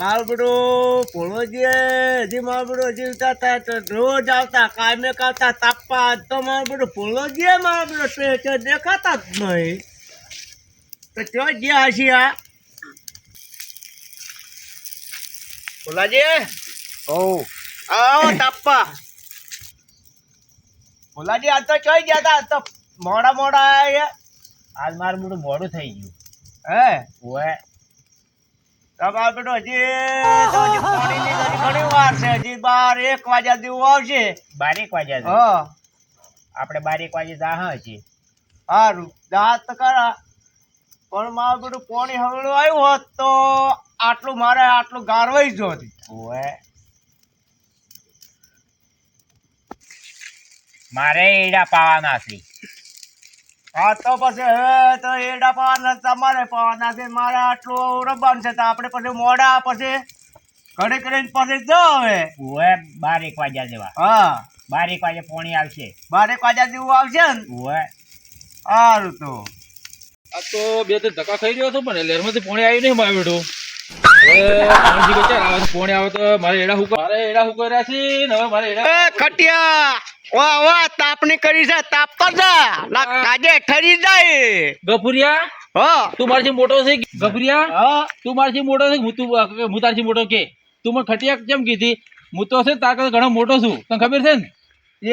મારો બેટો પોળોજી હજી મારો બેટો હજી રોજ આવતા કામે આવતા તાપવા આજ તો મારો બેટો પોળોજી મારો બેટો દેખાતા જ નહીં તો ક્યાં ગયા હશી આ પોલાજી આવો તાપવા પોલાજી આજ તો ક્યાં ગયા હતા આજ તો મોડા આયા આજ મારું બધું મોડું થઈ ગયું હે ઓય તમારો બેટો હજી પાણીની ઘણી વાર છે હજી 12-1 વાગ્યા જેવું આવશે 12 વાગ્યા છે. હા આપણે 12 વાગે જાહ છે. સારું દાંત કરા પણ મારું બેટું પાણી હવળું આવ્યું હોત તો આટલું ગારવાઈ જ હોત. ઓય મારે એડા પાવાના છે. હા તો પછી હવે તો એડા પાવાના તમારે પાવાના છે મારે આટલું રબાન છે તો આપણે પછી મોડા પછી ઘડી કરીને પછી જો હવે ઓય 12 વાગ્યા જેવા હા 12 વાગે પાણી આવશે. 12 વાગ્યા જેવું આવશે ને ઓય સારું તો આ તો 2-3 ધક્કા ખાઈ રહ્યો હતો પણ લહેરમાંથી પાણી આવ્યું નહીં મારે બેઠું. હવે પાણી વિચાર આવે તો પાણી આવે તો મારે એડા હુકો રહ્યા છે ને હવે મારે એડા ખટિયા વાહ તાપણી કરી છે તાપતો છે કાજે ઠરી જાય ગફુરિયા હા તું મારથી મોટો છે ગફુરિયા હા તું મારથી મોટો છે હું તારથી મોટો કે તું મને ખટિયા કેમ કીધી હું તો છે તાર કરતા ઘણો મોટો છું તને ખબર છે ને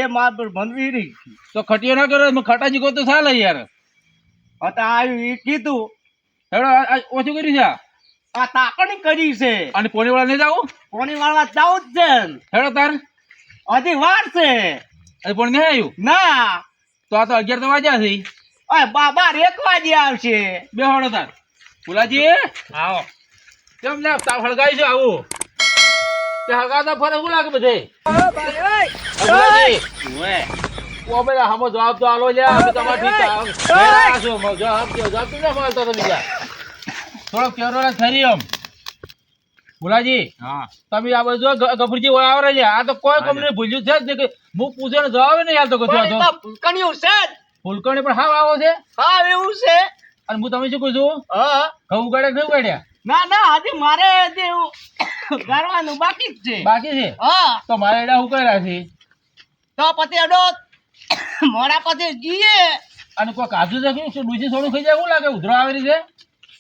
એ માર પર ભણવી રહી તો ખટિયો ના કરો ખટાજી કહો તો ચાલે યાર. હતા આવ્યું એ કીધું હેડો ઓછું કર્યું છે આ તાપણી કરી છે અને પોણી વાળા નહીં જાવ પાણી વાળવા જાવ જ છે ને. હેડો તાર હજી વાર છે અને પોણી નહીં આવ્યું ના તો આ તો 11 તો વાગ્યા છે. ઓય 12-1 વાગે આવશે બે હળો તાર ફુલાજી આવો કેમ ને તાવ હળગાઈ છે આવું તે હળગાતા ફરક શું લાગે બધે ફુલાજી ઓ બેટા હમો જવાબ તો આલો લે અમે તમારી ઠીક છો જવાબ તો ના મળતો તમે યાર થોડો કેરોડા ખરી એમ ફુલાજી હા તમે આ બધું ગફુરજી ઓય આવરે છે આ તો કોઈ કંપની ભૂલ્યું છે જ નહીં કે હું પૂછ્યો જવાબ નહીં હાલતો પણ એ કશો તો ફૂલકણિયું છે જ. ફૂલકણી પણ હાવ આવો છે હા એવું છે અને હું તમે શું કહું છું હા ઘઉં ઉગાડ્યા કે નહીં ઉગાડ્યા ના હજી મારે હજી કરવાનું બાકી જ છે બાકી છે હા તો મારે એડા ઉગાડ્યા છે તો પછી અડો મોડા પછી જઈએ અને કોઈ કાજુ છે કે ડૂસી સોનું ખાઈ જાય શું લાગે ઉધરો આવેલી છે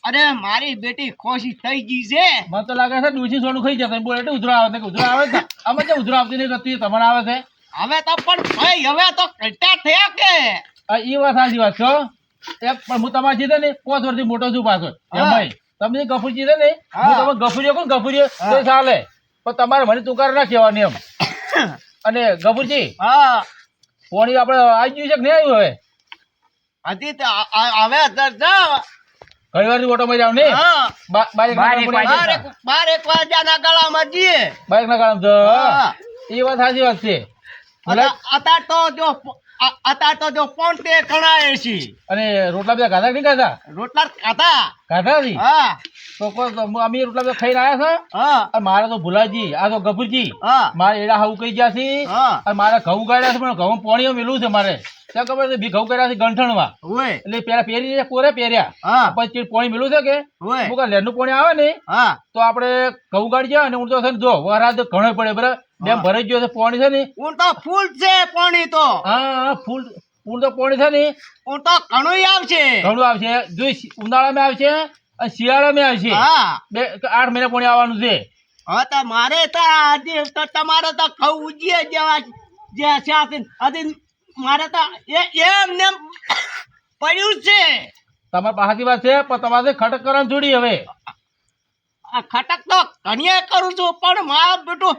અરે મારી બેટી ખોશી થઈ ગઈ છે મને તો લાગે છે ડૂસી સોનું ખાઈ જશે બોલે એટલે ઉધરો આવે છે કે ઉધરો આવે છે અમે તો ઉધરો આવતી નહીં કરતી તમારે આવે છે હવે તો પણ ભાઈ હવે તો કટા થયા કે એ વાત સાચી વાત છો એક પણ હું તમારી જીતે ને 5 વર્ષથી મોટો છું પાછો એમ ભાઈ તમે ગફુર જીતે ને હું તમે ગફુરીઓ કોણ ગફુરીઓ તો ચાલે પણ તમારે મને તુકાર ના કહેવાની એમ અને ગફુરજી હા પોણી આપણે આવી ગયું છે કે નહીં આવ્યું હવે હજી તો હવે ઘણી વાર ઓટો માં જાવ ને હા 12 વાગ્યાના ગળામાં જઈએ બાઈક ના કામ તો હા. એ વાત સાચી વાત છે અત્યારે તો જો પોંટે કણાય છે અને રોટલા બધા ખાધા કે નહીં ખાધા રોટલા ખાધા ખાધા હતી હા તો અમે રોટલા બધા ખાઈને આવ્યા છે હા અને મારે તો ભુલાજી આ તો ગફુરજી હા મારે એડા હાવ કઈ ગયા છે હા અને મારે ઘઉં ગાડ્યા છે પણ ઘઉં પોણીઓ મેલું છે મારે ત્યાં ખબર છે ઘઉં કર્યા છે ગંઠણમાં ઓય એટલે પેલા પહેરી કોરે પહેર્યા હા પછી પોણી મેલું છે કે ઓય હું લેરનું પોણી આવે ને હા તો આપણે ઘઉં ગાડી અને હું તો છે ને જો વરાદ ઘણો પડે બરાબર ડેમ ભરાઈ ગયો છે પોણી છે ને હું તો ફૂલ છે પાણી તો હા ફૂલ તો પોણી છે ને હું તો ઘણું આવશે ઘણું આવશે જો ઉનાળામાં આવશે અને શિયાળામાં આવશે હા 8 મહિના પોણી આવવાનું છે હા તો મારે તો હજી તો તમારે તો ખાવું ઉજીએ જેવા જે છે હજી મારે તો એમને પડ્યું છે તમારી પાસેથી વાત છે પણ તમારે ખટક કરવાનું છોડી હવે આ ખટક તો ઘણીએ કરું છું પણ મારા બેટું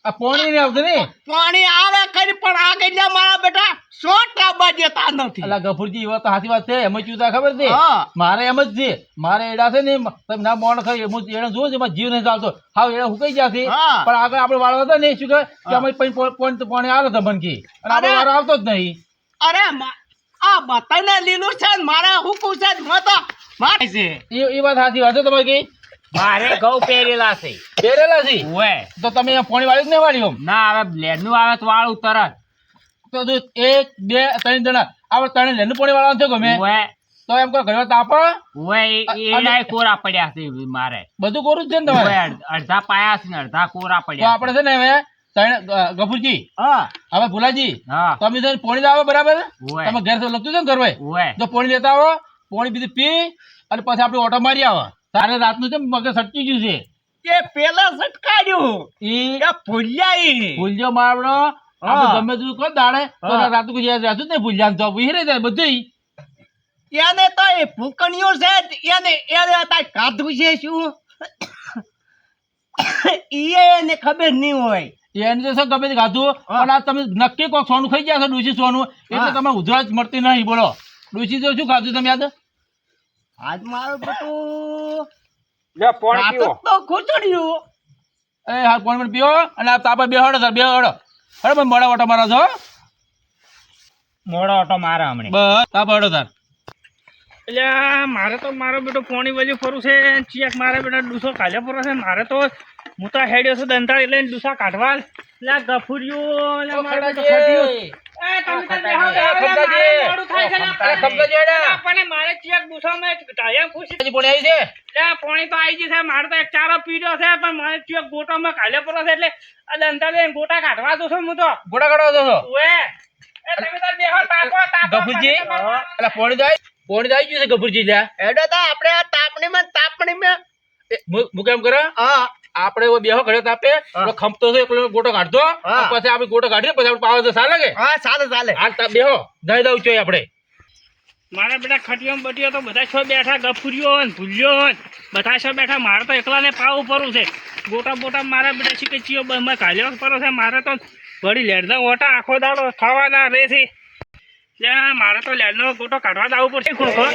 આ પોણી ને આવશે ને પાણી આવે ખરી પણ આગળ મારા બેટા 100 જતા નથી એટલે ગફુરજી એ વાત તો સાચી વાત છે એમ જ ચૂતા ખબર છે હા મારે એમ જ છે મારે એડા છે ને તમે ના મોણ ખાઈ હું એને જોઉં છું જીવ નહીં ચાલતો હાવ એડા હુકાઈ ગયા છે હા. પણ આગળ આપણે વાળવા હતા ને શું કે અમે પાણી આવે તો મનકી અને આપણે વાળો આવતો જ નહીં અરે આ બતાને લીલું છે ને મારે હુકું છે જ મત મારે છે એ વાત સાચી વાત છે તમારી કઈ મારે ઘઉં પહેરેલા છે પહેરેલા છે ઓય તો તમે પાણી વાળ્યું જ નહીં વાળ્યું ના હવે લેરનું આવે તો વાળું તરત તો 1 2 3 જણા આપણે 3 લેરનું પાણી વાળવાનું છે ગમે ઓય તો એમ કહો ઘરે તાપ એના કોરા પડ્યા છે મારે બધું કોરું જ છે ને તમારે અડધા પાયા છે ને અડધા કોરા તો પડ્યા આપણે છે ને હવે ગફુરજી હા હવે ભુલાજી હા તમે તો પોણી લાવો બરાબર ઓય. તમે ઘેર તો લગતું છે ને ઘરવાય ઓય જો પોણી લેતા આવો પોણી બીજું પી અને પછી આપણે ઓટો મારી આવો તારે રાતનું છે મગજ સટકી ગયું છે કે પેલા સટકાડ્યું ઈ કે ભૂલ્યા ભૂલજો મારડો આપણે ગમે તેટલું કહો દાડે તો હા. રાતું કોઈ યાદ રહેતું જ નહીં ભૂલ્યા તો વિહરે જાય બધું એને તો એ ભૂકણીઓ છે એને તાર કાઢું છે શું એને ખબર નહીં હોય એને તો શું ગમે તે ખાધું પણ આ તમે નક્કી કોક સોનું ખાઈ ગયા છો ડૂસી સોનું એટલે હા. તમે ઉધરા જ મળતી નહીં બોલો ડૂસી તો શું ખાધું તમે યાદ આજ મારું બધું લે પાણી રાત પીવો તો ખોચડ્યું એ હા કોણ પણ પીઓ અને આ તાપા બે હડો બે હડો અરે ભાઈ મોડા ઓટા મારો છો મોડો ઓટો મારે હમણે બસ તાપ હડો તાર એટલે મારે તો મારો બેટો પોણી બાજુ ફરું છે ચિયાક મારે બેટા ડૂસો કાઢ્યો ફરો છે મારે તો હું તો હેડ્યો છું દંતાળી લઈને ડૂસા કાઢવા એટલે ગફુરિયું એટલે મારો બેટો ફટ્યું. એ તમે તો બેહો, બેહો, એટલે મારે મોડું થાય છે ને આપણને મારે ચિયાક ડૂસામાં ઢાળિયા ખુશી પોણી આવી છે એટલે પોણી તો આવી ગઈ છે મારે તો એક ચારો પીડ્યો છે પણ મારે ચિયાક ગોટામાં કાઢ્યો ફરો છે એટલે આ દંતાળી લઈને ગોટા કાઢવા દઉં છું હું તો ગોળા કાઢવા દો છો ઓએ એ તમે તો બેહો તાપો તાપો ગફુરજી એટલે પોણી આવી ગયું છે ગફુરજી લ્યા એડો તો આપણે આ તાપણીમાં હું કેમ કરે હા આપણે એવો બેહો ઘરે તાપે પેલો ખંપતો છે એકલો ગોટો કાઢતો હા. પછી આપણે ગોટો કાઢીએ પછી આપણે પાવા તો સારા લાગે હા ચાલે હાલ તાપ બેહો જઈ દઉં છું આપણે મારા બેટા ખટીઓ બટીઓ તો બધા છો બેઠા ગફુરીઓ ને ભૂલ્યો ને બધા છો બેઠા મારે તો એકલાને પાવું પડું છે ગોટા બોટા મારા બેટા શીખે ચીયો બમાં કાઢ્યો પડો છે મારે તો વળી લેડના ઓટા આખો દાડો ખાવાના રહે છે એટલે મારે તો લેડનો ગોટો કાઢવા દાવું પડશે ખોખો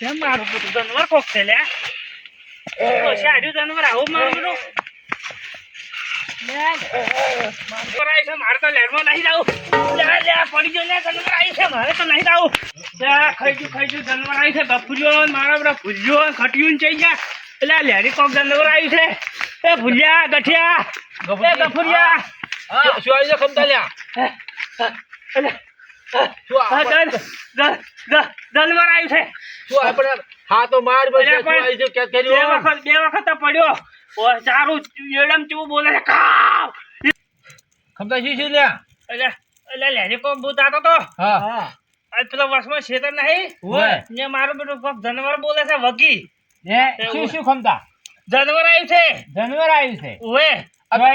કેમ મારું બધું જનવર કોક છે લ્યા શાડ્યું જનવર આવું મારું બધું મારે તો લેડમાં નહીં જાવું પડી ગયો જનવર આવી છે મારે તો નહીં જાવું ખાઈ ગયું જનવર આવી છે ગફુરિયો મારા બધા ભૂલ્યો ખટ્યું ચઈ ગયા એટલે આ લેરી કોક જનવર આવ્યું છે એ ભૂલ્યા ગઠિયા એ ગફુરિયા શું આવી છે ખમતા લ્યા જનવર આવ્યું છે શું આપણે હા તો માર બસ અલ્યા, શું આવી છે કે બે વખત તો પડ્યો ઓ ચારું એડમ ચેવું બોલે છે ખાવ ખમતા શું લ્યા એટલે લેરી કોક ભૂત આતો તો હા આ પેલો વર્ષમાં શેતર નહીં ઓય. ને મારું બેટું કોક જનવર બોલે છે વગી શું ખમતા જનવર આવ્યું છે જાનવર આવ્યું છે ઓએ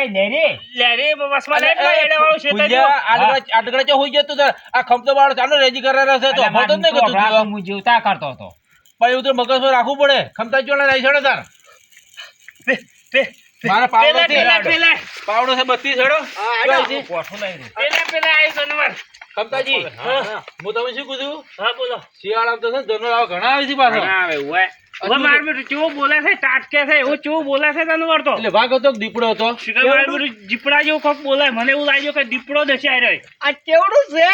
લેરી લેરી વસમાં નહીં પેલો એડે વાળું શેતર ભૂલ્યા, જેવું. આટગળે ચો હોઈ જતું તાર આ ખમતો વાળો ચાલો રેજી કરેલા છે તો અફાતો જ નહીં કરતું તું. હું જીવતા કરતો હતો પણ એવું તો મગજમાં રાખવું પડે ખમતા ચોલા નહીં છોડે તાર પે- મારા પાવડો પેલા છે પેલા પેલા પાવડો છે 32 છોડો પેલા આવ્યું જનવર ખમતાજી હું તમે શું કીધું હા બોલો શિયાળામાં તો છે ને જનરલ આવા ઘણા આવે છે પાછો હવે મારું બેટું કેવું બોલે છે ટાટકે છે એવું કેવું બોલે છે જનવર તો એટલે વાઘ હતો કે દીપડો હતો મારું બેટું દીપડા જેવું કોક બોલે મને એવું લાગ્યું કે દીપડો દશે રહ્યો આ કેવડું છે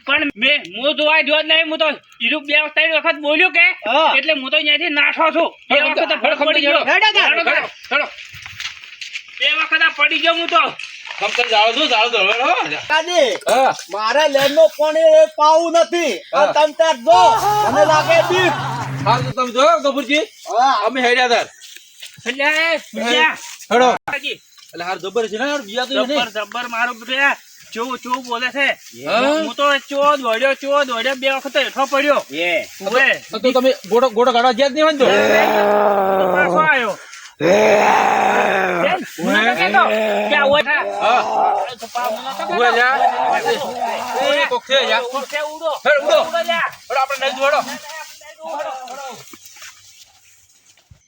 પણ હું જોવા જો જ નહીં હું તો ઈરું 2-3 વખત બોલ્યો કે હા. એટલે હું તો અહીંયાથી નાઠો છું બે વખત તો ફરક પડી ગયો હેડો તાર. હેડો તાર. ચલો બે વખત આ પડી ગયો હું તો ખમતા જાળો છો જાળો ધરવેલો કાજી હા મારે લેનનો પાણી પાવું નથી આ તમ તાર જો મને લાગે બીક હા તો તમે જો કપૂરજી હા અમે હેડ્યા તાર એટલે બીજા હેડો હાજી, એટલે હાર જબર છે ને યાર બીજા તો નહીં જબ્બર મારું બેટા ચો બોલે છે હા? હું તો ચો દોડ્યો બે વખત હેઠો પડ્યો ઓવે તો તમે ગોટો કાઢવા જ્યાં જ નહીં વાંધો તો પાછો આવ્યો હું નતો કહેતો કે આ ઓય થા. હા તો પા હું નતો કહેતો. ઉભે લ્યા એ કોક છે યાર કોકે ઉડો હેડ ઉડો લ્યા. હેડ આપણે નહીં જોડો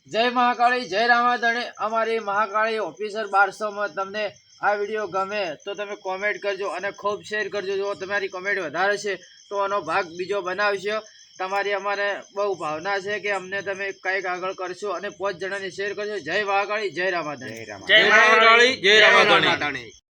જય મહાકાળી જય રામાધણી અમારી મહાકાળી ઓફિસર 1200માં તમને આ વિડીયો ગમે તો તમે કોમેન્ટ કરજો અને ખૂબ શેર કરજો જો તમારી કોમેન્ટ વધારે છે તો આનો ભાગ બીજો બનાવશો તમારી અમારે બહુ ભાવના છે કે અમને તમે કંઈક આગળ કરશો અને 5 જણાને શેર કરશો જય મહાકાળી જય રામાધણી જય મહાકાળી. જય રામાધણી